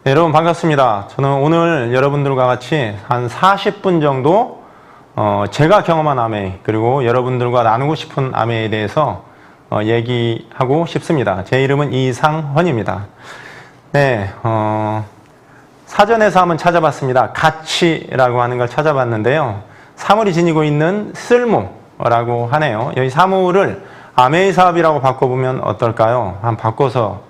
네, 여러분 반갑습니다. 저는 오늘 여러분들과 같이 한 40분 정도 제가 경험한 아메이 그리고 여러분들과 나누고 싶은 아메이에 대해서 얘기하고 싶습니다. 제 이름은 이상헌입니다. 네, 사전에서 한번 찾아봤습니다. 가치라고 하는 걸 찾아봤는데요. 사물이 지니고 있는 쓸모라고 하네요. 여기 사물을 아메이 사업이라고 바꿔보면 어떨까요? 한번 바꿔서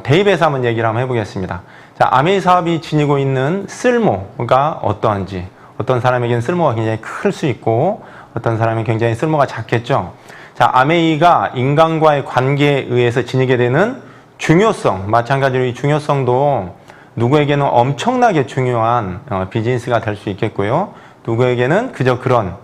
대입해서 한번 얘기를 한번 해보겠습니다. 자, 아메이 사업이 지니고 있는 쓸모가 어떠한지, 어떤 사람에게는 쓸모가 굉장히 클 수 있고 어떤 사람에게는 굉장히 쓸모가 작겠죠. 자, 아메이가 인간과의 관계에 의해서 지니게 되는 중요성, 마찬가지로 이 중요성도 누구에게는 엄청나게 중요한 비즈니스가 될 수 있겠고요. 누구에게는 그저 그런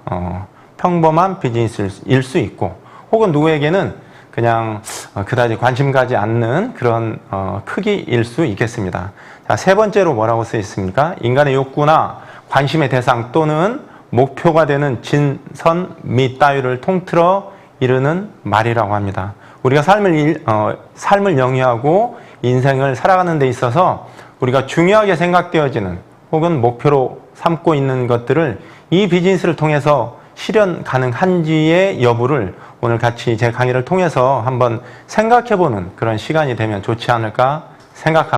평범한 비즈니스일 수 있고, 혹은 누구에게는 그냥 그다지 관심 가지 않는 그런 크기일 수 있겠습니다. 자, 세 번째로 뭐라고 쓰여 있습니까? 인간의 욕구나 관심의 대상 또는 목표가 되는 진선 및 따위를 통틀어 이르는 말이라고 합니다. 우리가 삶을 영위하고 인생을 살아가는 데 있어서 우리가 중요하게 생각되어지는 혹은 목표로 삼고 있는 것들을 이 비즈니스를 통해서 실현 가능한지의 여부를 오늘 같이 제 강의를 통해서 한번 생각해보는 그런 시간이 되면 좋지 않을까 생각합니다.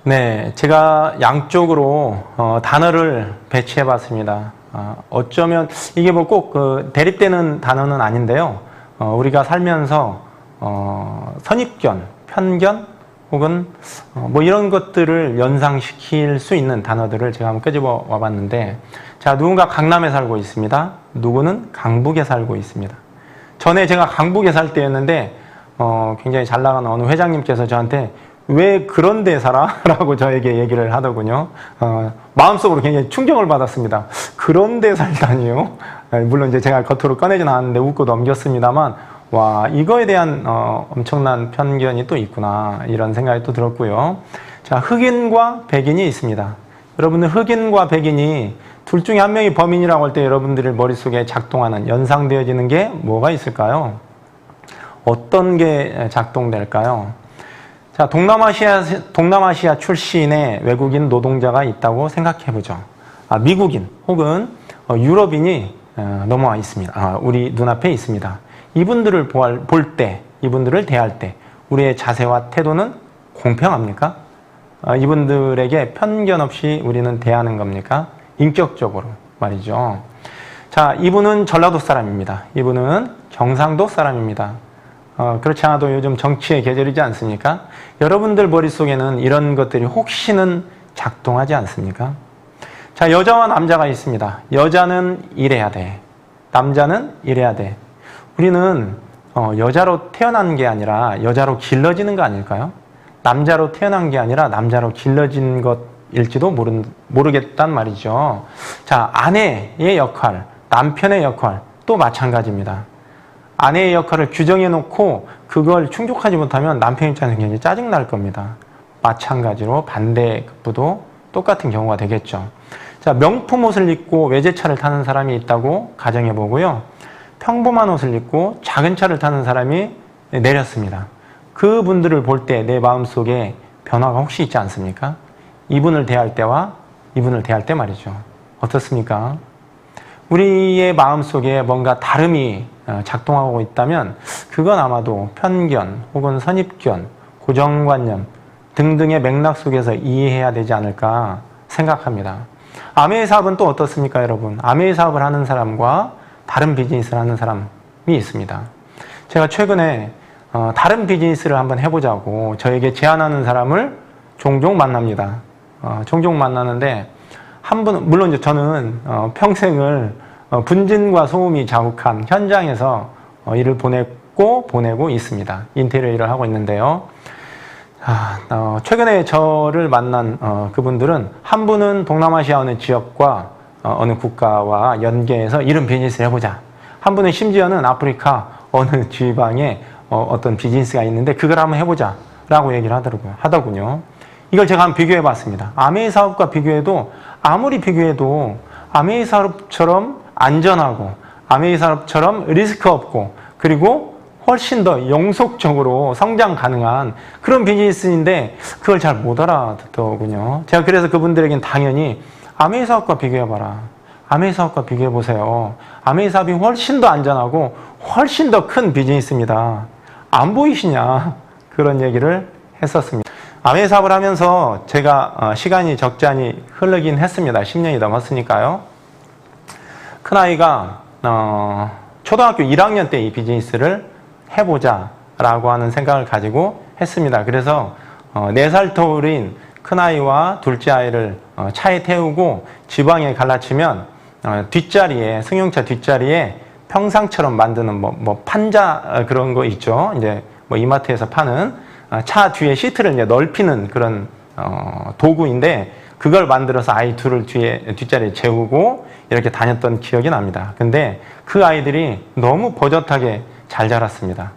네, 제가 양쪽으로 단어를 배치해봤습니다. 어쩌면 이게 뭐 꼭 대립되는 단어는 아닌데요. 우리가 살면서 선입견, 편견 혹은 뭐 이런 것들을 연상시킬 수 있는 단어들을 제가 한번 끄집어 와봤는데, 자, 누군가 강남에 살고 있습니다. 누구는 강북에 살고 있습니다. 전에 제가 강북에 살 때였는데 굉장히 잘 나가는 어느 회장님께서 저한테 왜 그런 데 살아? 라고 저에게 얘기를 하더군요. 마음속으로 굉장히 충격을 받았습니다. 그런 데 살다니요? 물론 이제 제가 겉으로 꺼내진 않았는데 웃고 넘겼습니다만, 와, 이거에 대한 엄청난 편견이 또 있구나, 이런 생각이 또 들었고요. 자, 흑인과 백인이 있습니다. 여러분들, 흑인과 백인이 둘 중에 한 명이 범인이라고 할 때 여러분들의 머릿속에 작동하는, 연상되어지는 게 뭐가 있을까요? 어떤 게 작동될까요? 자, 동남아시아 출신의 외국인 노동자가 있다고 생각해보죠. 미국인 혹은 유럽인이 넘어와 있습니다. 우리 눈앞에 있습니다. 이분들을 볼 때, 이분들을 대할 때 우리의 자세와 태도는 공평합니까? 이분들에게 편견 없이 우리는 대하는 겁니까? 인격적으로 말이죠. 자, 이분은 전라도 사람입니다. 이분은 경상도 사람입니다. 그렇지 않아도 요즘 정치의 계절이지 않습니까? 여러분들 머릿속에는 이런 것들이 혹시는 작동하지 않습니까? 자, 여자와 남자가 있습니다. 여자는 이래야 돼. 남자는 이래야 돼. 우리는 여자로 태어난 게 아니라 여자로 길러지는 거 아닐까요? 남자로 태어난 게 아니라 남자로 길러진 것일지도 모르겠단 말이죠. 자, 아내의 역할, 남편의 역할 또 마찬가지입니다. 아내의 역할을 규정해 놓고 그걸 충족하지 못하면 남편 입장에서 굉장히 짜증날 겁니다. 마찬가지로 반대급부도 똑같은 경우가 되겠죠. 자, 명품 옷을 입고 외제차를 타는 사람이 있다고 가정해 보고요. 평범한 옷을 입고 작은 차를 타는 사람이 내렸습니다. 그분들을 볼 때 내 마음속에 변화가 혹시 있지 않습니까? 이분을 대할 때와 이분을 대할 때 말이죠. 어떻습니까? 우리의 마음속에 뭔가 다름이 작동하고 있다면 그건 아마도 편견 혹은 선입견, 고정관념 등등의 맥락 속에서 이해해야 되지 않을까 생각합니다. 아메이 사업은 또 어떻습니까, 여러분? 아메이 사업을 하는 사람과 다른 비즈니스를 하는 사람이 있습니다. 제가 최근에 다른 비즈니스를 한번 해보자고 저에게 제안하는 사람을 종종 만납니다. 종종 만나는데 한 분은, 물론 이제 저는 평생을 분진과 소음이 자욱한 현장에서 일을 보내고 있습니다. 인테리어 일을 하고 있는데요. 최근에 저를 만난 그분들은 한 분은 동남아시아 어느 지역과 어느 국가와 연계해서 이런 비즈니스를 해보자. 한 분은 심지어는 아프리카 어느 지방에 어떤 비즈니스가 있는데 그걸 한번 해보자 라고 얘기를 하더군요. 이걸 제가 한번 비교해 봤습니다. 아메이 사업과 비교해도 아무리 비교해도 아메이 사업처럼 안전하고 아메이 사업처럼 리스크 없고 그리고 훨씬 더 영속적으로 성장 가능한 그런 비즈니스인데 그걸 잘 못 알아듣더군요. 제가 그래서 그분들에겐 당연히 아메이 사업과 비교해봐라. 아메이 사업과 비교해보세요. 아메이 사업이 훨씬 더 안전하고 훨씬 더 큰 비즈니스입니다. 안 보이시냐? 그런 얘기를 했었습니다. 아메이 사업을 하면서 제가 시간이 적잖이 흐르긴 했습니다. 10년이 넘었으니까요. 큰아이가 초등학교 1학년 때 이 비즈니스를 해보자 라고 하는 생각을 가지고 했습니다. 그래서 4살 터울인 큰아이와 둘째 아이를 차에 태우고 지방에 갈라치면 뒷자리에, 승용차 뒷자리에 평상처럼 만드는 뭐 판자 그런 거 있죠. 이제 뭐 이마트에서 파는 차 뒤에 시트를 이제 넓히는 그런 도구인데 그걸 만들어서 아이 둘을 뒷자리에 재우고 이렇게 다녔던 기억이 납니다. 근데 그 아이들이 너무 버젓하게 잘 자랐습니다.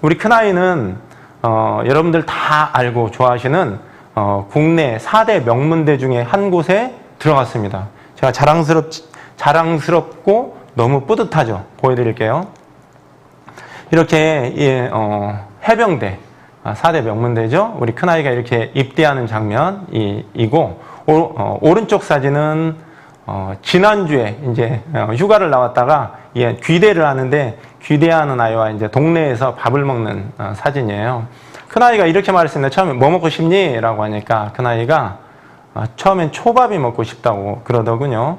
우리 큰아이는 여러분들 다 알고 좋아하시는 국내 4대 명문대 중에 한 곳에 들어갔습니다. 제가 자랑스럽고 너무 뿌듯하죠. 보여드릴게요. 이렇게 해병대 4대 명문대죠. 우리 큰아이가 이렇게 입대하는 장면이고 오른쪽 사진은 지난주에 이제 휴가를 나왔다가 귀대를 하는데 귀대하는 아이와 이제 동네에서 밥을 먹는 사진이에요. 큰아이가 이렇게 말했습니다. 처음에 뭐 먹고 싶니? 라고 하니까 큰아이가 처음엔 초밥이 먹고 싶다고 그러더군요.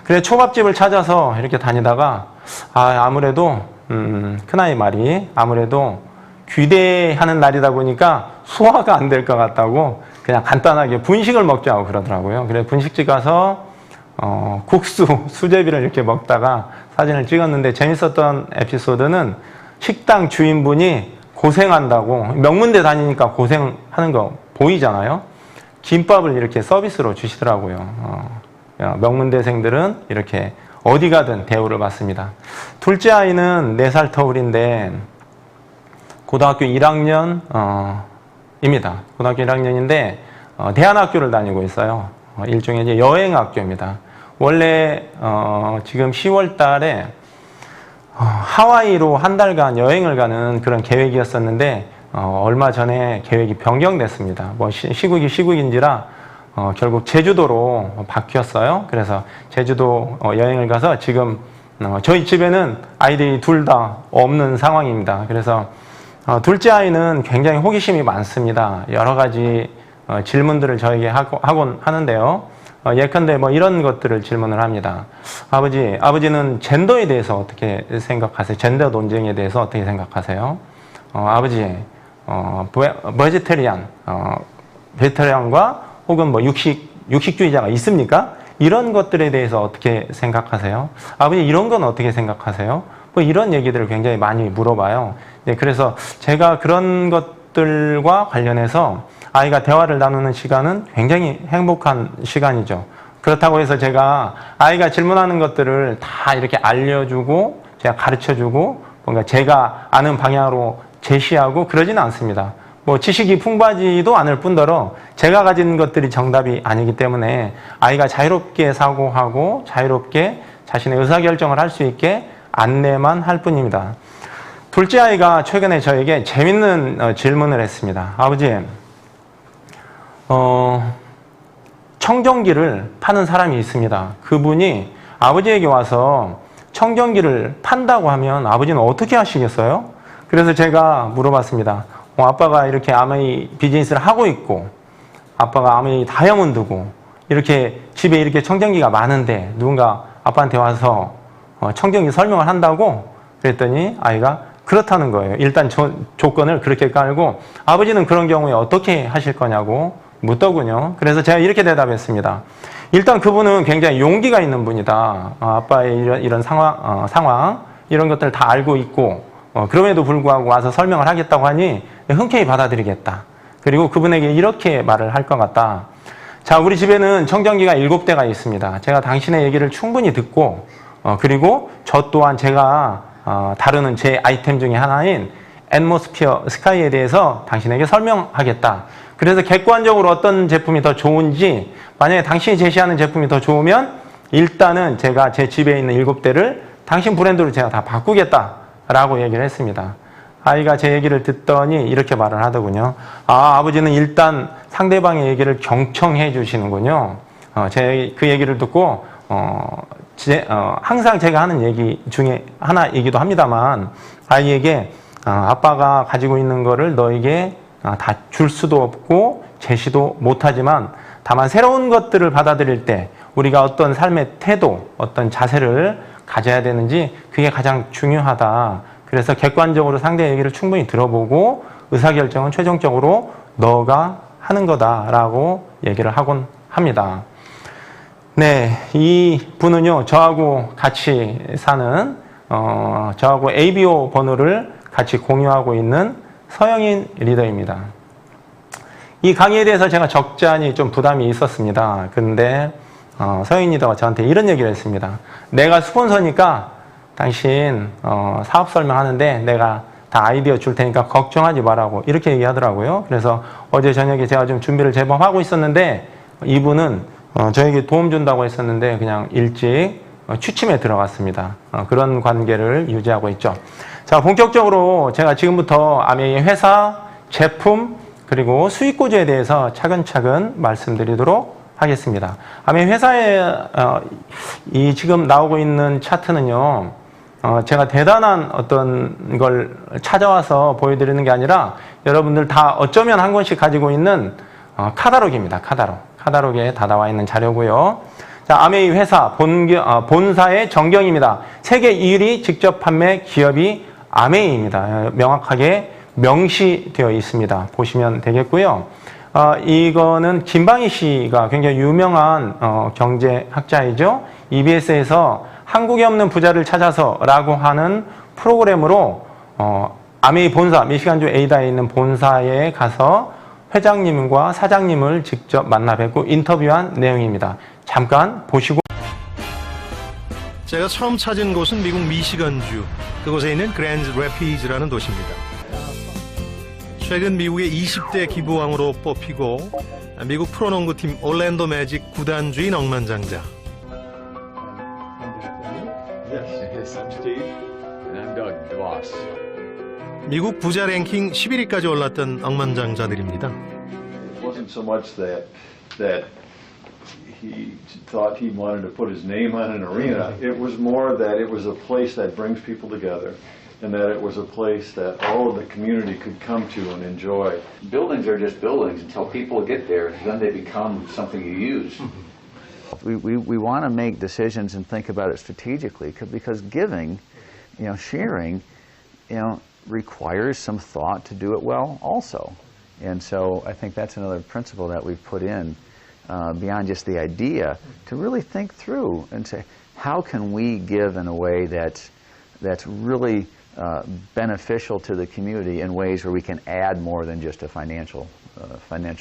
그래서 초밥집을 찾아서 이렇게 다니다가 아무래도 큰아이 말이 아무래도 귀대하는 날이다 보니까 소화가 안 될 것 같다고 그냥 간단하게 분식을 먹자고 그러더라고요. 그래서 분식집 가서 국수, 수제비를 이렇게 먹다가 사진을 찍었는데 재밌었던 에피소드는 식당 주인분이 고생한다고 명문대 다니니까 고생하는 거 보이잖아요. 김밥을 이렇게 서비스로 주시더라고요. 명문대생들은 이렇게 어디 가든 대우를 받습니다. 둘째 아이는 4살 터울인데 고등학교 1학년입니다. 고등학교 1학년인데 대안학교를 다니고 있어요. 일종의 이제 여행학교입니다. 원래 지금 10월 달에 하와이로 한 달간 여행을 가는 그런 계획이었었는데 얼마 전에 계획이 변경됐습니다. 뭐 시국인지라 결국 제주도로 바뀌었어요. 그래서 제주도 여행을 가서 지금 저희 집에는 아이들이 둘 다 없는 상황입니다. 그래서 둘째 아이는 굉장히 호기심이 많습니다. 여러 가지 질문들을 저에게 하곤 하는데요. 예컨대 뭐 이런 것들을 질문을 합니다. 아버지는 젠더에 대해서 어떻게 생각하세요? 젠더 논쟁에 대해서 어떻게 생각하세요? 아버지, 베지테리안과 혹은 뭐 육식주의자가 있습니까? 이런 것들에 대해서 어떻게 생각하세요? 아버지, 이런 건 어떻게 생각하세요? 뭐 이런 얘기들을 굉장히 많이 물어봐요. 네, 그래서 제가 그런 것들과 관련해서 아이가 대화를 나누는 시간은 굉장히 행복한 시간이죠. 그렇다고 해서 제가 아이가 질문하는 것들을 다 이렇게 알려주고 제가 가르쳐주고 뭔가 제가 아는 방향으로 제시하고 그러지는 않습니다. 뭐 지식이 풍부하지도 않을 뿐더러 제가 가진 것들이 정답이 아니기 때문에 아이가 자유롭게 사고하고 자유롭게 자신의 의사결정을 할 수 있게 안내만 할 뿐입니다. 둘째 아이가 최근에 저에게 재밌는 질문을 했습니다. 아버지, 청정기를 파는 사람이 있습니다. 그분이 아버지에게 와서 청정기를 판다고 하면 아버지는 어떻게 하시겠어요? 그래서 제가 물어봤습니다. 아빠가 이렇게 아메이 비즈니스를 하고 있고 아빠가 아메이 다이아몬드고 이렇게 집에 이렇게 청정기가 많은데 누군가 아빠한테 와서 청정기 설명을 한다고? 그랬더니 아이가 그렇다는 거예요. 일단 조건을 그렇게 깔고 아버지는 그런 경우에 어떻게 하실 거냐고 묻더군요. 그래서 제가 이렇게 대답했습니다. 일단 그분은 굉장히 용기가 있는 분이다. 아빠의 이런 상황 이런 것들을 다 알고 있고 그럼에도 불구하고 와서 설명을 하겠다고 하니 흔쾌히 받아들이겠다. 그리고 그분에게 이렇게 말을 할 것 같다. 자, 우리 집에는 청정기가 7대가 있습니다. 제가 당신의 얘기를 충분히 듣고 그리고 저 또한 제가 다루는 제 아이템 중에 하나인 앰모스피어 스카이에 대해서 당신에게 설명하겠다. 그래서 객관적으로 어떤 제품이 더 좋은지 만약에 당신이 제시하는 제품이 더 좋으면 일단은 제가 제 집에 있는 7대를 당신 브랜드로 제가 다 바꾸겠다라고 얘기를 했습니다. 아이가 제 얘기를 듣더니 이렇게 말을 하더군요. 아, 아버지는 일단 상대방의 얘기를 경청해 주시는군요. 그 얘기를 듣고, 항상 제가 하는 얘기 중에 하나이기도 합니다만, 아이에게, 아빠가 가지고 있는 거를 너에게 다 줄 수도 없고, 제시도 못하지만, 다만 새로운 것들을 받아들일 때, 우리가 어떤 삶의 태도, 어떤 자세를 가져야 되는지, 그게 가장 중요하다. 그래서 객관적으로 상대의 얘기를 충분히 들어보고 의사결정은 최종적으로 너가 하는 거다라고 얘기를 하곤 합니다. 네, 이 분은요, 저하고 같이 사는, 저하고 ABO 번호를 같이 공유하고 있는 서영인 리더입니다. 이 강의에 대해서 제가 적잖이 좀 부담이 있었습니다. 근데 서영인 리더가 저한테 이런 얘기를 했습니다. 내가 스폰서니까 당신 사업 설명하는데 내가 다 아이디어 줄 테니까 걱정하지 말라고 이렇게 얘기하더라고요. 그래서 어제 저녁에 제가 좀 준비를 제법 하고 있었는데 이분은 저에게 도움 준다고 했었는데 그냥 일찍 취침에 들어갔습니다. 그런 관계를 유지하고 있죠. 자, 본격적으로 제가 지금부터 아메이의 회사, 제품, 그리고 수익 구조에 대해서 차근차근 말씀드리도록 하겠습니다. 아메이 회사에 이 지금 나오고 있는 차트는요. 제가 대단한 어떤 걸 찾아와서 보여드리는 게 아니라 여러분들 다 어쩌면 한 권씩 가지고 있는 카다록입니다. 카다록에 다 나와 있는 자료고요. 자, 아메이 회사 본사의 정경입니다. 세계 1위 직접 판매 기업이 아메이입니다. 명확하게 명시되어 있습니다. 보시면 되겠고요. 이거는 김방희 씨가 굉장히 유명한 경제학자이죠. EBS에서 한국에 없는 부자를 찾아서라고 하는 프로그램으로 아메이 본사, 미시간주 에이다에 있는 본사에 가서 회장님과 사장님을 직접 만나 뵙고 인터뷰한 내용입니다. 잠깐 보시고. 제가 처음 찾은 곳은 미국 미시건주, 그곳에 있는 그랜드 래피즈라는 도시입니다. 최근 미국의 20대 기부왕으로 뽑히고 미국 프로농구팀 올랜도 매직 구단주인 억만장자. Yes, I'm Steve, and I'm Doug, the boss. 미국 부자 랭킹 11위까지 올랐던 억만장자들입니다. It wasn't so much that he thought he wanted to put his name on an arena. It was more that it was a place that brings people together, and that it was a place that all of the community could come to and enjoy. Buildings are just buildings until people get there, then they become something you use. We want to make decisions and think about it strategically because giving, sharing, requires some thought to do it well also. And so I think that's another principle that we've put in beyond just the idea to really think through and say, how can we give in a way that's really beneficial to the community in ways where we can add more than just a financial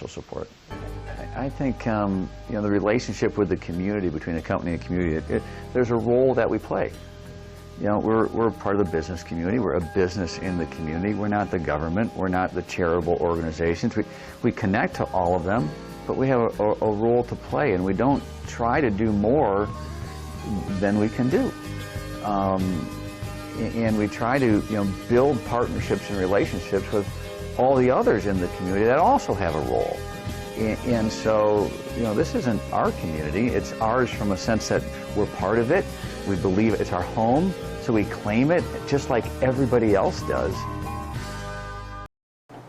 support. I think the relationship with the community, between a company and a community, there's a role that we play. We're part of the business community. We're a business in the community. We're not the government. We're not the charitable organizations. We connect to all of them, but we have a role to play, and we don't try to do more than we can do. And we try to build partnerships and relationships with all the others in the community that also have a role. And so, this isn't our community. It's ours from a sense that we're part of it. We believe it's our home, so we claim it just like everybody else does.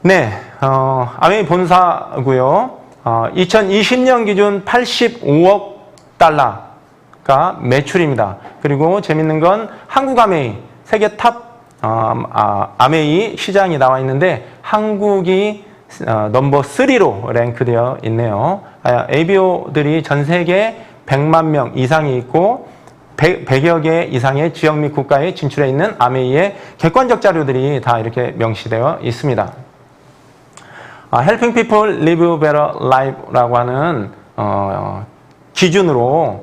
네, 아메이 본사고요. 2020년 기준 85억 달러가 매출입니다. 그리고 재밌는 건 한국 아메이, 세계 탑 아메이 시장이 나와 있는데 한국이 넘버 3로 랭크되어 있네요. ABO들이 전 세계 100만 명 이상이 있고 100여 개 이상의 지역 및 국가에 진출해 있는 아메이의 객관적 자료들이 다 이렇게 명시되어 있습니다. Helping People Live Better Life라고 하는 기준으로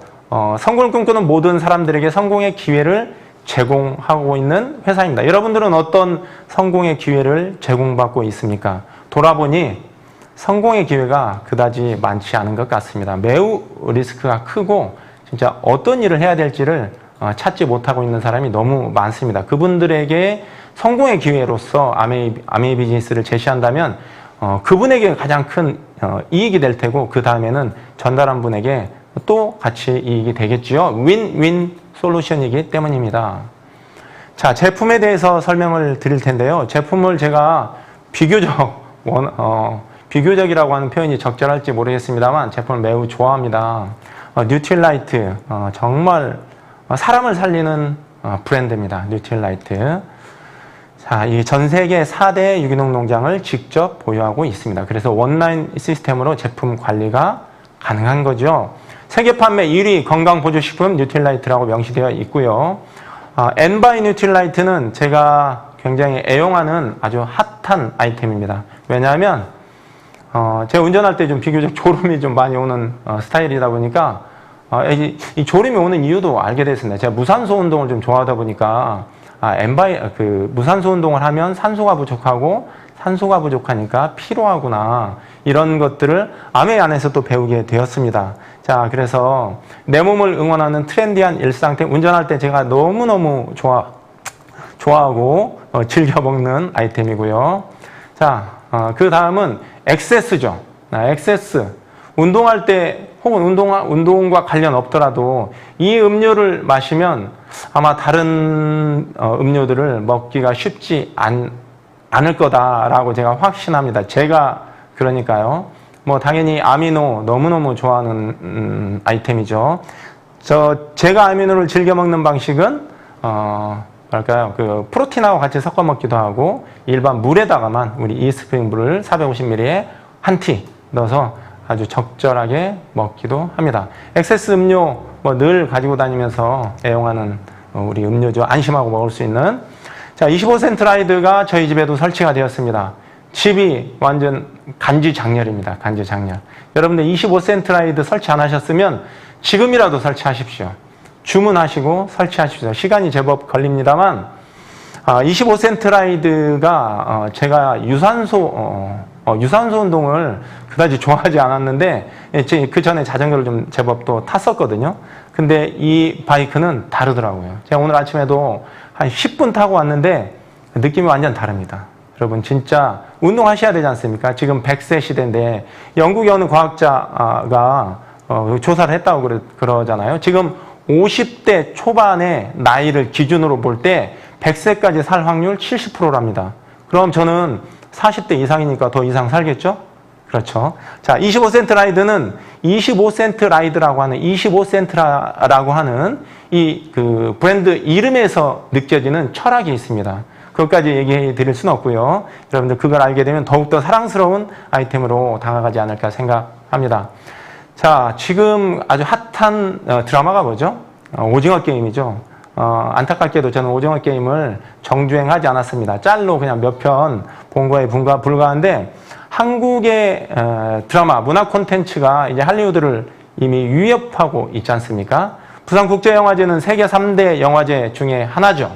성공을 꿈꾸는 모든 사람들에게 성공의 기회를 제공하고 있는 회사입니다. 여러분들은 어떤 성공의 기회를 제공받고 있습니까? 돌아보니 성공의 기회가 그다지 많지 않은 것 같습니다. 매우 리스크가 크고 진짜 어떤 일을 해야 될지를 찾지 못하고 있는 사람이 너무 많습니다. 그분들에게 성공의 기회로서 아메이 비즈니스를 제시한다면 그분에게 가장 큰 이익이 될 테고 그 다음에는 전달한 분에게 또 같이 이익이 되겠지요. 윈윈 솔루션이기 때문입니다. 자, 제품에 대해서 설명을 드릴 텐데요. 제품을 제가 비교적이라고 하는 표현이 적절할지 모르겠습니다만 제품을 매우 좋아합니다. 뉴트릴라이트, 정말 사람을 살리는 브랜드입니다. 뉴트릴라이트. 자, 이 전 세계 4대 유기농 농장을 직접 보유하고 있습니다. 그래서 원라인 시스템으로 제품 관리가 가능한 거죠. 세계 판매 1위 건강보조식품 뉴트릴라이트라고 명시되어 있고요. 엔바이 뉴트릴라이트는 제가 굉장히 애용하는 아주 핫한 아이템입니다. 왜냐하면 제가 운전할 때 좀 비교적 졸음이 좀 많이 오는 스타일이다 보니까 이 졸음이 오는 이유도 알게 됐습니다. 제가 무산소 운동을 좀 좋아하다 보니까 무산소 운동을 하면 산소가 부족하고 산소가 부족하니까 피로하구나 이런 것들을 아메 안에서 또 배우게 되었습니다. 자, 그래서 내 몸을 응원하는 트렌디한 일상템 운전할 때 제가 너무너무 좋아하고 즐겨 먹는 아이템이고요. 자, 그 다음은 엑세스죠. 엑세스. 운동할 때 혹은 운동과 관련 없더라도 이 음료를 마시면 아마 다른 음료들을 먹기가 쉽지 않을 거다라고 제가 확신합니다. 제가 그러니까요. 뭐 당연히 아미노 너무너무 좋아하는 아이템이죠. 제가 아미노를 즐겨 먹는 방식은 뭐랄까요? 그 프로틴하고 같이 섞어 먹기도 하고 일반 물에다가만 우리 이스프링 물을 450ml에 한 티 넣어서 아주 적절하게 먹기도 합니다. 엑세스 음료 뭐 늘 가지고 다니면서 애용하는 우리 음료죠. 안심하고 먹을 수 있는. 자, 25센트 라이드가 저희 집에도 설치가 되었습니다. 집이 완전 간지장렬입니다. 간지장렬. 여러분들 25센트 라이드 설치 안 하셨으면 지금이라도 설치하십시오. 주문하시고 설치하십시오. 시간이 제법 걸립니다만 25센트 라이드가 제가 유산소 운동을 그다지 좋아하지 않았는데 그 전에 자전거를 좀 제법 또 탔었거든요. 근데 이 바이크는 다르더라고요. 제가 오늘 아침에도 한 10분 타고 왔는데 느낌이 완전 다릅니다. 여러분 진짜 운동하셔야 되지 않습니까? 지금 100세 시대인데 영국의 어느 과학자가 조사를 했다고 그러잖아요. 지금 50대 초반의 나이를 기준으로 볼 때 100세까지 살 확률 70%랍니다. 그럼 저는 40대 이상이니까 더 이상 살겠죠? 그렇죠. 자, 25센트 라이드는 25센트 라이드라고 하는 25센트라고 하는 이 그 브랜드 이름에서 느껴지는 철학이 있습니다. 그것까지 얘기해 드릴 수는 없고요. 여러분들 그걸 알게 되면 더욱더 사랑스러운 아이템으로 다가가지 않을까 생각합니다. 자, 지금 아주 핫한 드라마가 뭐죠? 오징어 게임이죠. 안타깝게도 저는 오징어 게임을 정주행하지 않았습니다. 짤로 그냥 몇 편 본 거에 불과한데 한국의 드라마, 문화 콘텐츠가 이제 할리우드를 이미 위협하고 있지 않습니까? 부산국제영화제는 세계 3대 영화제 중에 하나죠.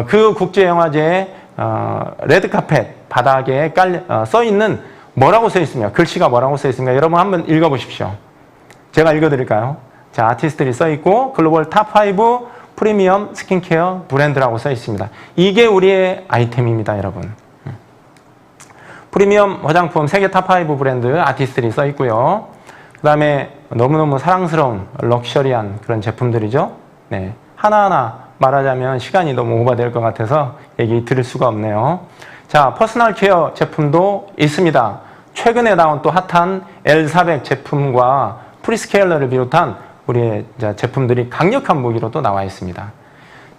그 국제영화제의 레드카펫 바닥에 써 있는 뭐라고 써 있습니까? 글씨가 뭐라고 써 있습니까? 여러분 한번 읽어보십시오. 제가 읽어드릴까요? 자, 아티스트들이 써 있고 글로벌 탑5 프리미엄 스킨케어 브랜드라고 써 있습니다. 이게 우리의 아이템입니다, 여러분. 프리미엄 화장품 세계 탑5 브랜드 아티스트들이 써 있고요. 그 다음에 너무너무 사랑스러운 럭셔리한 그런 제품들이죠. 네, 하나하나 말하자면 시간이 너무 오버될 것 같아서 얘기 드릴 수가 없네요. 자, 퍼스널 케어 제품도 있습니다. 최근에 나온 또 핫한 L400 제품과 프리스케일러를 비롯한 우리의 제품들이 강력한 무기로 또 나와 있습니다.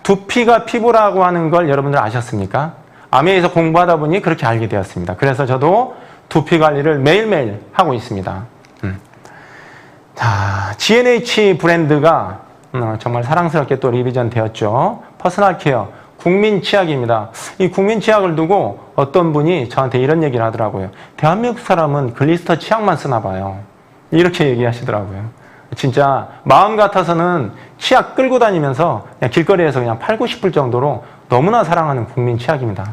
두피가 피부라고 하는 걸 여러분들 아셨습니까? 아메에서 공부하다 보니 그렇게 알게 되었습니다. 그래서 저도 두피 관리를 매일매일 하고 있습니다. 자, G&H 브랜드가 정말 사랑스럽게 또 리비전 되었죠. 퍼스널 케어, 국민 치약입니다. 이 국민 치약을 두고 어떤 분이 저한테 이런 얘기를 하더라고요. 대한민국 사람은 글리스터 치약만 쓰나 봐요. 이렇게 얘기하시더라고요. 진짜 마음 같아서는 치약 끌고 다니면서 그냥 길거리에서 그냥 팔고 싶을 정도로 너무나 사랑하는 국민 치약입니다.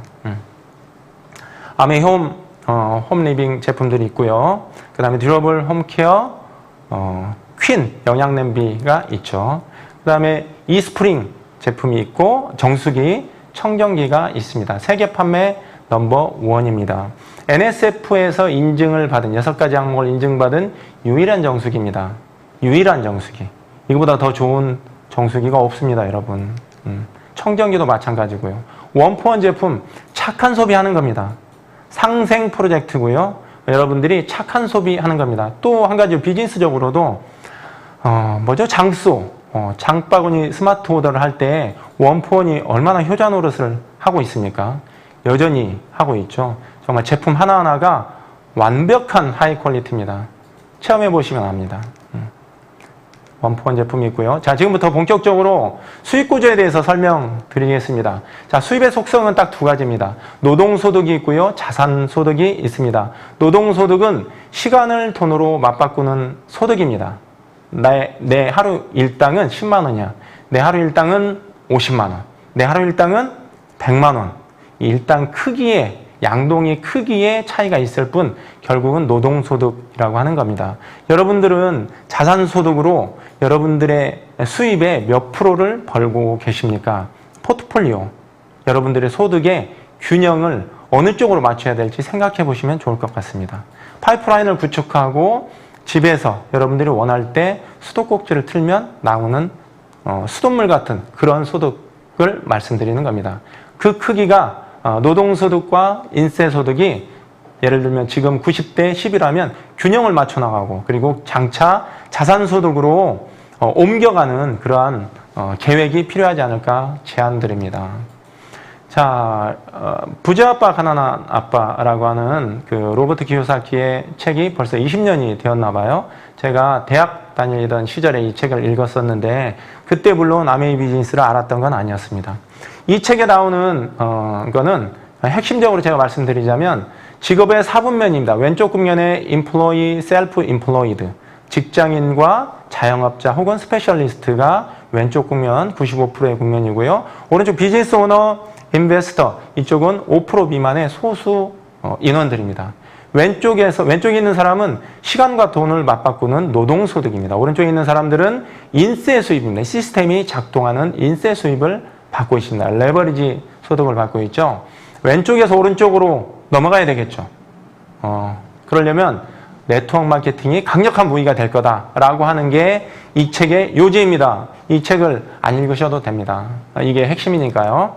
아메 홈 리빙 제품들이 있고요. 그 다음에 듀러블 홈케어, 퀸 영양 냄비가 있죠. 그 다음에 이스프링 제품이 있고 정수기, 청정기가 있습니다. 세계 판매 넘버 1입니다. NSF에서 인증을 받은 6가지 항목을 인증받은 유일한 정수기입니다. 유일한 정수기. 이거보다 더 좋은 정수기가 없습니다, 여러분. 청정기도 마찬가지고요. 원포원 제품 착한 소비하는 겁니다. 상생 프로젝트고요. 여러분들이 착한 소비하는 겁니다. 또 한 가지 비즈니스적으로도 장소, 장바구니 스마트 오더를 할 때 원포원이 얼마나 효자 노릇을 하고 있습니까? 여전히 하고 있죠. 정말 제품 하나하나가 완벽한 하이 퀄리티입니다. 체험해 보시면 압니다. 원포원 제품이 있고요. 자, 지금부터 본격적으로 수입 구조에 대해서 설명드리겠습니다. 자, 수입의 속성은 딱 두 가지입니다. 노동소득이 있고요. 자산소득이 있습니다. 노동소득은 시간을 돈으로 맞바꾸는 소득입니다. 내 하루 일당은 10만 원이야. 내 하루 일당은 50만 원. 내 하루 일당은 100만 원. 일당 크기에, 양동이 크기에 차이가 있을 뿐 결국은 노동소득이라고 하는 겁니다. 여러분들은 자산소득으로 여러분들의 수입의 몇 프로를 벌고 계십니까? 포트폴리오, 여러분들의 소득의 균형을 어느 쪽으로 맞춰야 될지 생각해 보시면 좋을 것 같습니다. 파이프라인을 구축하고 집에서 여러분들이 원할 때 수도꼭지를 틀면 나오는 수돗물 같은 그런 소득을 말씀드리는 겁니다. 그 크기가 노동소득과 인세소득이 예를 들면 지금 90대 10이라면 균형을 맞춰 나가고 그리고 장차 자산소득으로 옮겨가는 그러한 계획이 필요하지 않을까 제안드립니다. 자, 부자 아빠 가난한 아빠라고 하는 그 로버트 키요사키의 책이 벌써 20년이 되었나 봐요. 제가 대학 다니던 시절에 이 책을 읽었었는데 그때 물론 아메이 비즈니스를 알았던 건 아니었습니다. 이 책에 나오는 거는 핵심적으로 제가 말씀드리자면 직업의 4분면입니다. 왼쪽 국면에 employee, self-employed, 직장인과 자영업자 혹은 스페셜리스트가 왼쪽 국면 95%의 국면이고요. 오른쪽 비즈니스 오너, 인베스터, 이쪽은 5% 미만의 소수 인원들입니다. 왼쪽에 있는 사람은 시간과 돈을 맞바꾸는 노동소득입니다. 오른쪽에 있는 사람들은 인세 수입입니다. 시스템이 작동하는 인세 수입을 받고 있습니다. 레버리지 소득을 받고 있죠. 왼쪽에서 오른쪽으로 넘어가야 되겠죠. 그러려면 네트워크 마케팅이 강력한 무기가 될 거다라고 하는 게 이 책의 요지입니다. 이 책을 안 읽으셔도 됩니다. 이게 핵심이니까요.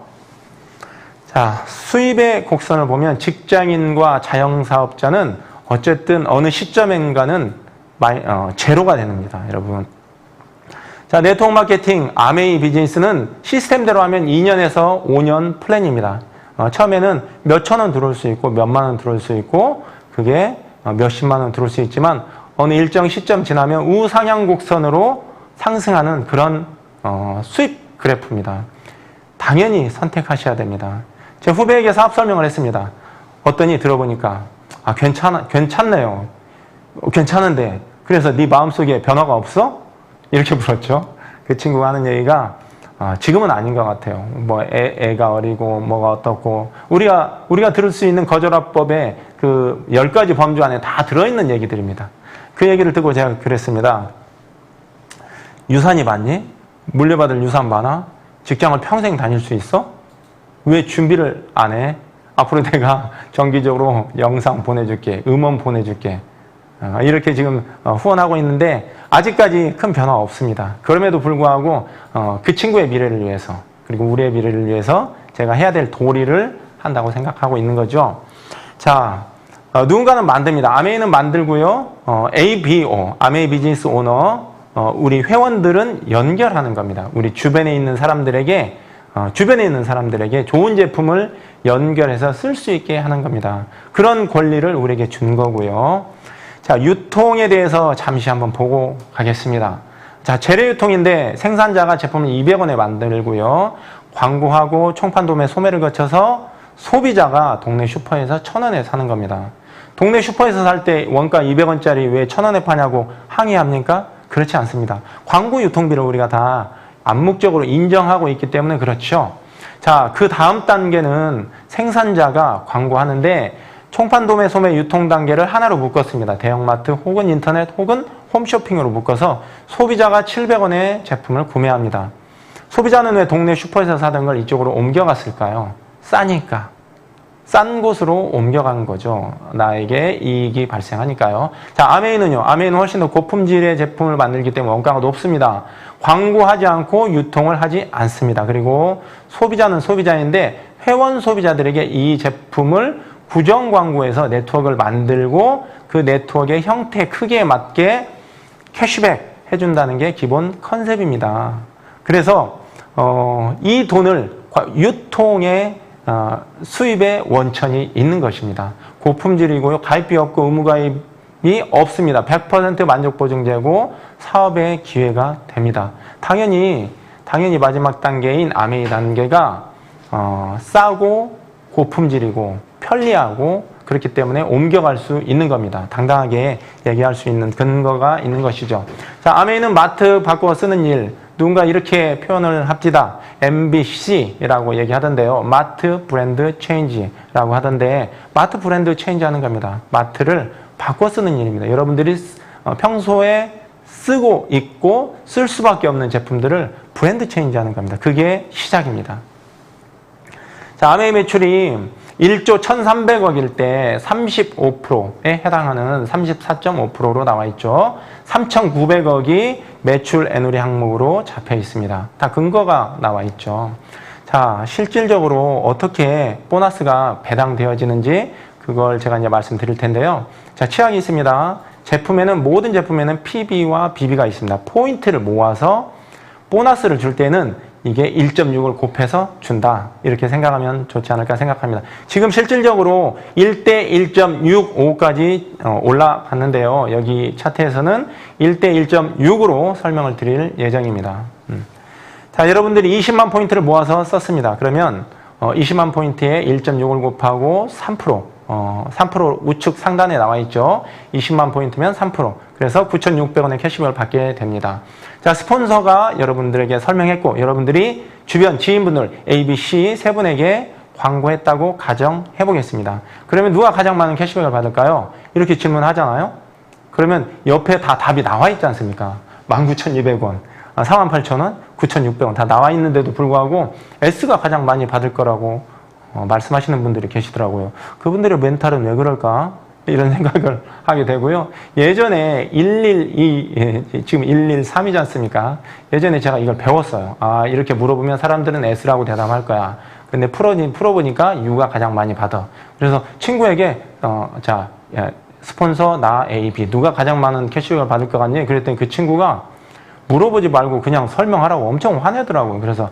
자, 수입의 곡선을 보면 직장인과 자영사업자는 어쨌든 어느 시점인가는 제로가 됩니다, 여러분. 자, 네트워크 마케팅, 아메이 비즈니스는 시스템대로 하면 2년에서 5년 플랜입니다. 처음에는 몇천 원 들어올 수 있고 몇만 원 들어올 수 있고 그게 몇십만 원 들어올 수 있지만 어느 일정 시점 지나면 우상향 곡선으로 상승하는 그런 수입 그래프입니다. 당연히 선택하셔야 됩니다. 제 후배에게 사업 설명을 했습니다. 어떠니 들어보니까 괜찮네요. 괜찮은데 그래서 네 마음속에 변화가 없어? 이렇게 물었죠. 그 친구가 하는 얘기가 지금은 아닌 것 같아요. 뭐 애가 어리고 뭐가 어떻고 우리가 들을 수 있는 거절화법의 그 10가지 범주 안에 다 들어있는 얘기들입니다. 그 얘기를 듣고 제가 그랬습니다. 유산이 많니? 물려받을 유산 많아? 직장을 평생 다닐 수 있어? 왜 준비를 안 해? 앞으로 내가 정기적으로 영상 보내줄게, 음원 보내줄게. 이렇게 지금 후원하고 있는데 아직까지 큰 변화 없습니다. 그럼에도 불구하고 그 친구의 미래를 위해서 그리고 우리의 미래를 위해서 제가 해야 될 도리를 한다고 생각하고 있는 거죠. 자, 누군가는 만듭니다. 아메이는 만들고요. ABO, 아메이 비즈니스 오너, 우리 회원들은 연결하는 겁니다. 우리 주변에 있는 사람들에게 좋은 제품을 연결해서 쓸 수 있게 하는 겁니다. 그런 권리를 우리에게 준 거고요. 자, 유통에 대해서 잠시 한번 보고 가겠습니다. 자, 재래 유통인데 생산자가 제품을 200원에 만들고요. 광고하고 총판 도매 소매를 거쳐서 소비자가 동네 슈퍼에서 1,000원에 사는 겁니다. 동네 슈퍼에서 살 때 원가 200원짜리 왜 1,000원에 파냐고 항의합니까? 그렇지 않습니다. 광고 유통비를 우리가 다 암묵적으로 인정하고 있기 때문에 그렇죠. 자, 그 다음 단계는 생산자가 광고하는데 총판 도매 소매 유통 단계를 하나로 묶었습니다. 대형마트 혹은 인터넷 혹은 홈쇼핑으로 묶어서 소비자가 700원에 제품을 구매합니다. 소비자는 왜 동네 슈퍼에서 사던 걸 이쪽으로 옮겨갔을까요? 싸니까. 싼 곳으로 옮겨간 거죠. 나에게 이익이 발생하니까요. 자, 아메이는요. 아메이는 훨씬 더 고품질의 제품을 만들기 때문에 원가가 높습니다. 광고하지 않고 유통을 하지 않습니다. 그리고 소비자는 소비자인데 회원 소비자들에게 이 제품을 구정 광고해서 네트워크를 만들고 그 네트워크의 형태, 크기에 맞게 캐시백 해준다는 게 기본 컨셉입니다. 그래서 이 돈을 유통의 수입의 원천이 있는 것입니다. 고품질이고요. 가입비 없고 의무가입이 없습니다. 100% 만족보증제고 사업의 기회가 됩니다. 당연히 마지막 단계인 아메이 단계가 싸고 고품질이고 편리하고 그렇기 때문에 옮겨갈 수 있는 겁니다. 당당하게 얘기할 수 있는 근거가 있는 것이죠. 자, 아메이는 마트 바꿔 쓰는 일, 누군가 이렇게 표현을 합디다. MBC라고 얘기하던데요. 마트 브랜드 체인지라고 하던데 마트 브랜드 체인지 하는 겁니다. 마트를 바꿔 쓰는 일입니다. 여러분들이 평소에 쓰고 있고 쓸 수밖에 없는 제품들을 브랜드 체인지 하는 겁니다. 그게 시작입니다. 자, 아메이 매출이 1조 1,300억일 때 35%에 해당하는 34.5%로 나와 있죠. 3,900억이 매출 애누리 항목으로 잡혀 있습니다. 다 근거가 나와 있죠. 자, 실질적으로 어떻게 보너스가 배당되어지는지 그걸 제가 이제 말씀드릴 텐데요. 자, 치약이 있습니다. 모든 제품에는 PB와 BB가 있습니다. 포인트를 모아서 보너스를 줄 때는 이게 1.6을 곱해서 준다. 이렇게 생각하면 좋지 않을까 생각합니다. 지금 실질적으로 1대 1.65까지 올라갔는데요. 여기 차트에서는 1대 1.6으로 설명을 드릴 예정입니다. 자, 여러분들이 20만 포인트를 모아서 썼습니다. 그러면 20만 포인트에 1.6을 곱하고 3% 우측 상단에 나와 있죠. 20만 포인트면 3%. 그래서 9,600원의 캐시백을 받게 됩니다. 자, 스폰서가 여러분들에게 설명했고 여러분들이 주변 지인분들 ABC 세 분에게 광고했다고 가정해 보겠습니다. 그러면 누가 가장 많은 캐시백을 받을까요? 이렇게 질문하잖아요. 그러면 옆에 다 답이 나와 있지 않습니까? 19,200원, 48,000원, 9,600원 다 나와 있는데도 불구하고 S가 가장 많이 받을 거라고 말씀하시는 분들이 계시더라고요. 그분들의 멘탈은 왜 그럴까? 이런 생각을 하게 되고요. 예전에 112, 지금 113이지 않습니까? 예전에 제가 이걸 배웠어요. 아, 이렇게 물어보면 사람들은 S라고 대답할 거야. 근데 풀어보니까 U가 가장 많이 받아. 그래서 친구에게, 스폰서, 나, A, B. 누가 가장 많은 캐시백을 받을 것 같니? 그랬더니 그 친구가 물어보지 말고 그냥 설명하라고 엄청 화내더라고요. 그래서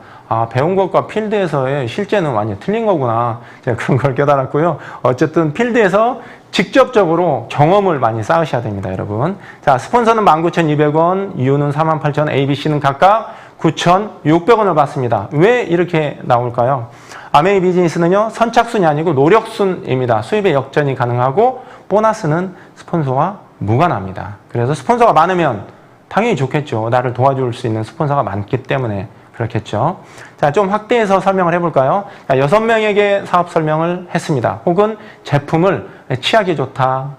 배운 것과 필드에서의 실제는 완전히 틀린 거구나. 제가 그런 걸 깨달았고요. 어쨌든 필드에서 직접적으로 경험을 많이 쌓으셔야 됩니다, 여러분. 자, 스폰서는 19,200원, U는 48,000원, ABC는 각각 9,600원을 받습니다. 왜 이렇게 나올까요? 아메이 비즈니스는요, 선착순이 아니고 노력순입니다. 수입의 역전이 가능하고 보너스는 스폰서와 무관합니다. 그래서 스폰서가 많으면 당연히 좋겠죠. 나를 도와줄 수 있는 스폰서가 많기 때문에 그렇겠죠. 자, 좀 확대해서 설명을 해볼까요? 자, 6명에게 사업 설명을 했습니다. 혹은 제품을 치약이 좋다,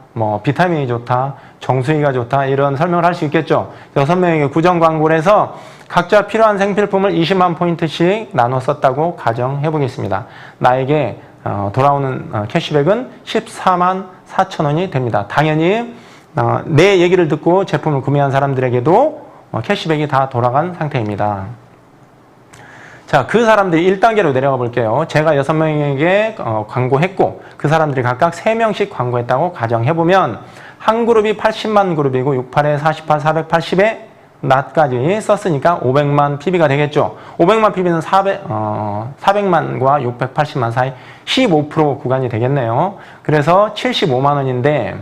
비타민이 좋다, 정수기가 좋다 이런 설명을 할 수 있겠죠. 6명에게 구정 광고를 해서 각자 필요한 생필품을 20만 포인트씩 나눠 썼다고 가정해 보겠습니다. 나에게 돌아오는 캐시백은 14만 4천 원이 됩니다. 당연히 내 얘기를 듣고 제품을 구매한 사람들에게도 캐시백이 다 돌아간 상태입니다. 자, 그 사람들이 1단계로 내려가 볼게요. 제가 6명에게 광고했고 그 사람들이 각각 3명씩 광고했다고 가정해보면 한 그룹이 80만 그룹이고 68에 48, 480에 낮까지 썼으니까 500만 PB가 되겠죠. 500만 PB는 400만과 680만 사이 15% 구간이 되겠네요. 그래서 75만 원인데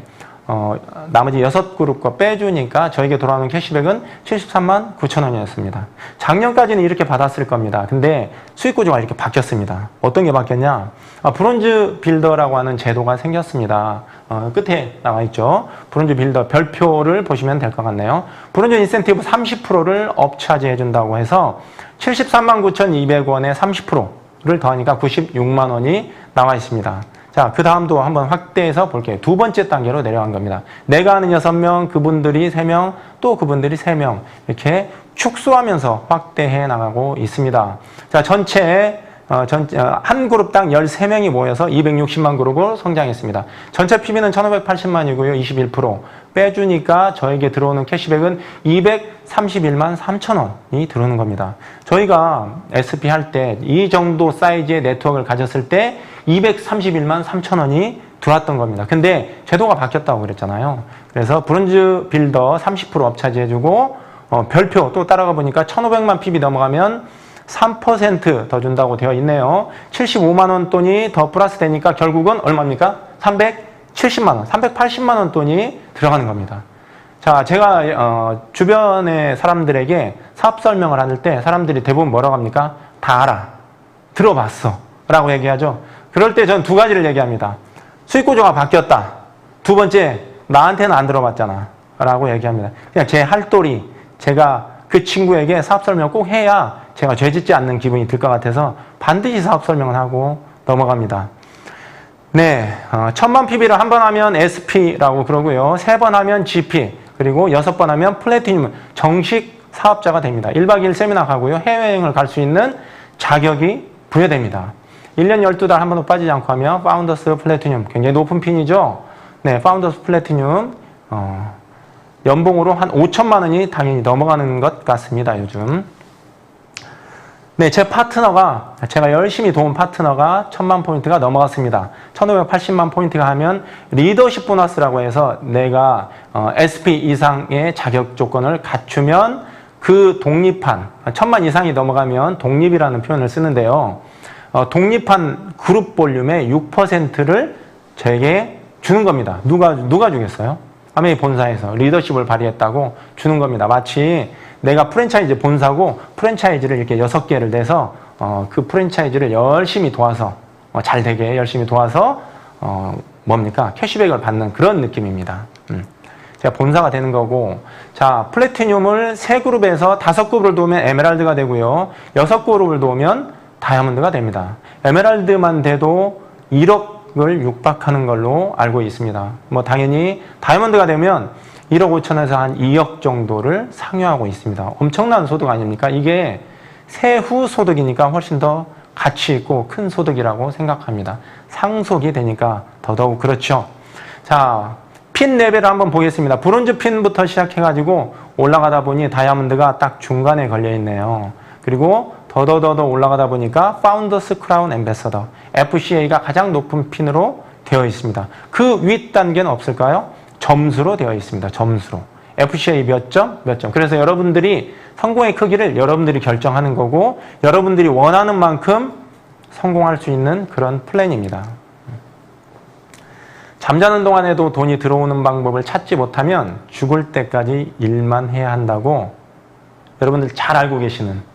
나머지 6그룹과 빼주니까 저에게 돌아오는 캐시백은 73만 9천 원이었습니다. 작년까지는 이렇게 받았을 겁니다. 근데 수익 구조가 이렇게 바뀌었습니다. 어떤 게 바뀌었냐? 브론즈 빌더라고 하는 제도가 생겼습니다. 끝에 나와 있죠. 브론즈 빌더 별표를 보시면 될 것 같네요. 브론즈 인센티브 30%를 업차지해 준다고 해서 73만 9,200원에 30%를 더하니까 96만 원이 나와 있습니다. 자, 그 다음도 한번 확대해서 볼게요. 두 번째 단계로 내려간 겁니다. 내가 아는 6명, 그분들이 3명, 또 그분들이 3명. 이렇게 축소하면서 확대해 나가고 있습니다. 자, 한 그룹당 13명이 모여서 260만 그룹으로 성장했습니다. 전체 PB는 1,580만이고요. 21%. 빼주니까 저에게 들어오는 캐시백은 231만 3천 원이 들어오는 겁니다. 저희가 SP 할 때 이 정도 사이즈의 네트워크를 가졌을 때 231만 3천 원이 들어왔던 겁니다. 근데 제도가 바뀌었다고 그랬잖아요. 그래서 브론즈 빌더 30% 업차지해주고 별표 또 따라가 보니까 1,500만 PB 넘어가면 3% 더 준다고 되어 있네요. 75만 원 돈이 더 플러스 되니까 결국은 얼마입니까? 370만 원, 380만 원 돈이 들어가는 겁니다. 자, 제가 주변의 사람들에게 사업 설명을 하는 때 사람들이 대부분 뭐라고 합니까? 다 알아. 들어봤어. 라고 얘기하죠. 그럴 때 전 두 가지를 얘기합니다. 수익 구조가 바뀌었다. 두 번째, 나한테는 안 들어봤잖아. 라고 얘기합니다. 그냥 제 할도리, 제가 그 친구에게 사업 설명을 꼭 해야 제가 죄짓지 않는 기분이 들 것 같아서 반드시 사업 설명을 하고 넘어갑니다. 네, 1,000만 PB를 한 번 하면 SP라고 그러고요. 3번 하면 GP, 그리고 6번 하면 플래티늄, 정식 사업자가 됩니다. 1박 2일 세미나 가고요. 해외여행을 갈 수 있는 자격이 부여됩니다. 1년 12달 한 번도 빠지지 않고 하면 파운더스 플래티늄, 굉장히 높은 핀이죠. 네, 파운더스 플래티늄, 연봉으로 한 5천만 원이 당연히 넘어가는 것 같습니다, 요즘. 네, 제가 열심히 도운 파트너가 1,000만 포인트가 넘어갔습니다. 1,580만 포인트가 하면 리더십 보너스라고 해서 내가 SP 이상의 자격 조건을 갖추면 그 독립한, 1,000만 이상이 넘어가면 독립이라는 표현을 쓰는데요. 독립한 그룹 볼륨의 6%를 저에게 주는 겁니다. 누가 주겠어요? 아메이 본사에서 리더십을 발휘했다고 주는 겁니다. 마치 내가 프랜차이즈 본사고 프랜차이즈를 이렇게 6개를 내서 그 프랜차이즈를 열심히 도와서 잘 되게 열심히 도와서 뭡니까? 캐시백을 받는 그런 느낌입니다. 제가 본사가 되는 거고, 자, 플래티늄을 3그룹에서 5그룹을 도우면 에메랄드가 되고요. 6그룹을 도우면 다이아몬드가 됩니다. 에메랄드만 돼도 1억을 육박하는 걸로 알고 있습니다. 뭐 당연히 다이아몬드가 되면 1억 5천에서 한 2억 정도를 상회하고 있습니다. 엄청난 소득 아닙니까? 이게 세후 소득이니까 훨씬 더 가치 있고 큰 소득이라고 생각합니다. 상속이 되니까 더더욱 그렇죠. 자, 핀 레벨을 한번 보겠습니다. 브론즈 핀부터 시작해가지고 올라가다 보니 다이아몬드가 딱 중간에 걸려있네요. 그리고 더더더더 올라가다 보니까 파운더스 크라운 앰베서더, FCA가 가장 높은 핀으로 되어 있습니다. 그 윗단계는 없을까요? 점수로 되어 있습니다. 점수로. FCA 몇 점? 몇 점. 그래서 여러분들이 성공의 크기를 여러분들이 결정하는 거고 여러분들이 원하는 만큼 성공할 수 있는 그런 플랜입니다. 잠자는 동안에도 돈이 들어오는 방법을 찾지 못하면 죽을 때까지 일만 해야 한다고 여러분들 잘 알고 계시는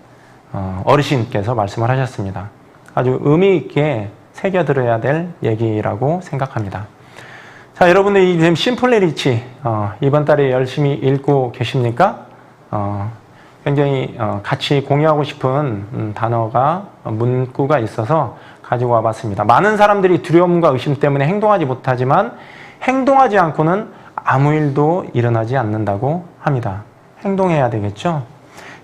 어르신께서 말씀을 하셨습니다. 아주 의미 있게 새겨들어야 될 얘기라고 생각합니다. 자, 여러분들 지금 심플리 리치 이번 달에 열심히 읽고 계십니까? 굉장히 같이 공유하고 싶은 단어가 문구가 있어서 가지고 와봤습니다. 많은 사람들이 두려움과 의심 때문에 행동하지 못하지만 행동하지 않고는 아무 일도 일어나지 않는다고 합니다. 행동해야 되겠죠?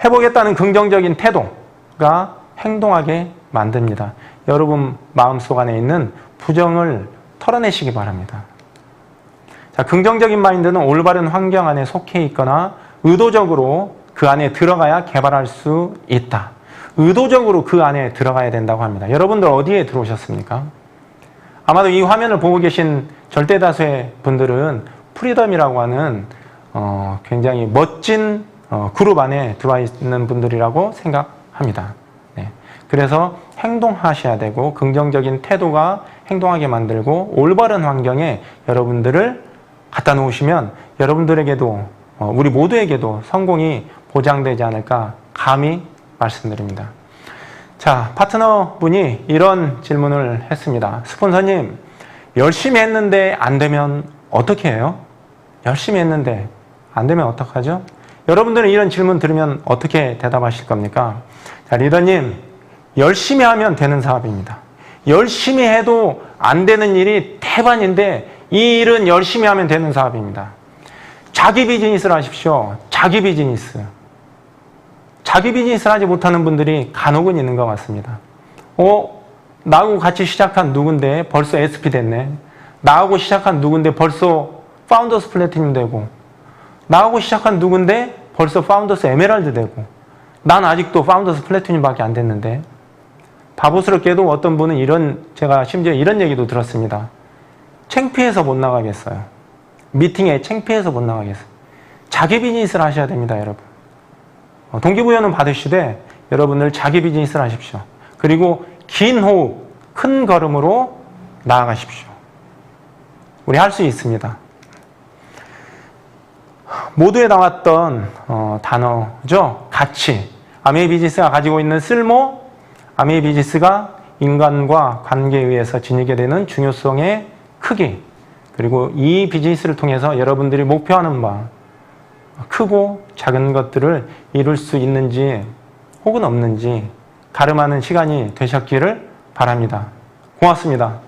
해보겠다는 긍정적인 태도가 행동하게 만듭니다. 여러분 마음속 안에 있는 부정을 털어내시기 바랍니다. 자, 긍정적인 마인드는 올바른 환경 안에 속해 있거나 의도적으로 그 안에 들어가야 개발할 수 있다. 의도적으로 그 안에 들어가야 된다고 합니다. 여러분들 어디에 들어오셨습니까? 아마도 이 화면을 보고 계신 절대 다수의 분들은 프리덤이라고 하는 굉장히 멋진 그룹 안에 들어와 있는 분들이라고 생각합니다. 네. 그래서 행동하셔야 되고 긍정적인 태도가 행동하게 만들고 올바른 환경에 여러분들을 갖다 놓으시면 여러분들에게도 우리 모두에게도 성공이 보장되지 않을까 감히 말씀드립니다. 자, 파트너분이 이런 질문을 했습니다. 스폰서님, 열심히 했는데 안 되면 어떻게 해요? 열심히 했는데 안 되면 어떡하죠? 여러분들은 이런 질문 들으면 어떻게 대답하실 겁니까? 자, 리더님, 열심히 하면 되는 사업입니다. 열심히 해도 안 되는 일이 태반인데 이 일은 열심히 하면 되는 사업입니다. 자기 비즈니스를 하십시오. 자기 비즈니스. 자기 비즈니스를 하지 못하는 분들이 간혹은 있는 것 같습니다. 나하고 같이 시작한 누군데 벌써 SP 됐네. 나하고 시작한 누군데 벌써 파운더스 플래티늄 되고, 나하고 시작한 누군데 벌써 파운더스 에메랄드 되고, 난 아직도 파운더스 플래티늄밖에 안 됐는데. 바보스럽게도 어떤 분은 제가 심지어 이런 얘기도 들었습니다. 창피해서 못 나가겠어요. 미팅에 창피해서 못 나가겠어요. 자기 비즈니스를 하셔야 됩니다, 여러분. 동기부여는 받으시되 여러분들 자기 비즈니스를 하십시오. 그리고 긴 호흡, 큰 걸음으로 나아가십시오. 우리 할 수 있습니다. 모두에 나왔던 단어죠. 가치. 아메이 비즈니스가 가지고 있는 쓸모, 아메이 비즈니스가 인간과 관계에 의해서 지니게 되는 중요성의 크기, 그리고 이 비즈니스를 통해서 여러분들이 목표하는 바, 크고 작은 것들을 이룰 수 있는지 혹은 없는지 가름하는 시간이 되셨기를 바랍니다. 고맙습니다.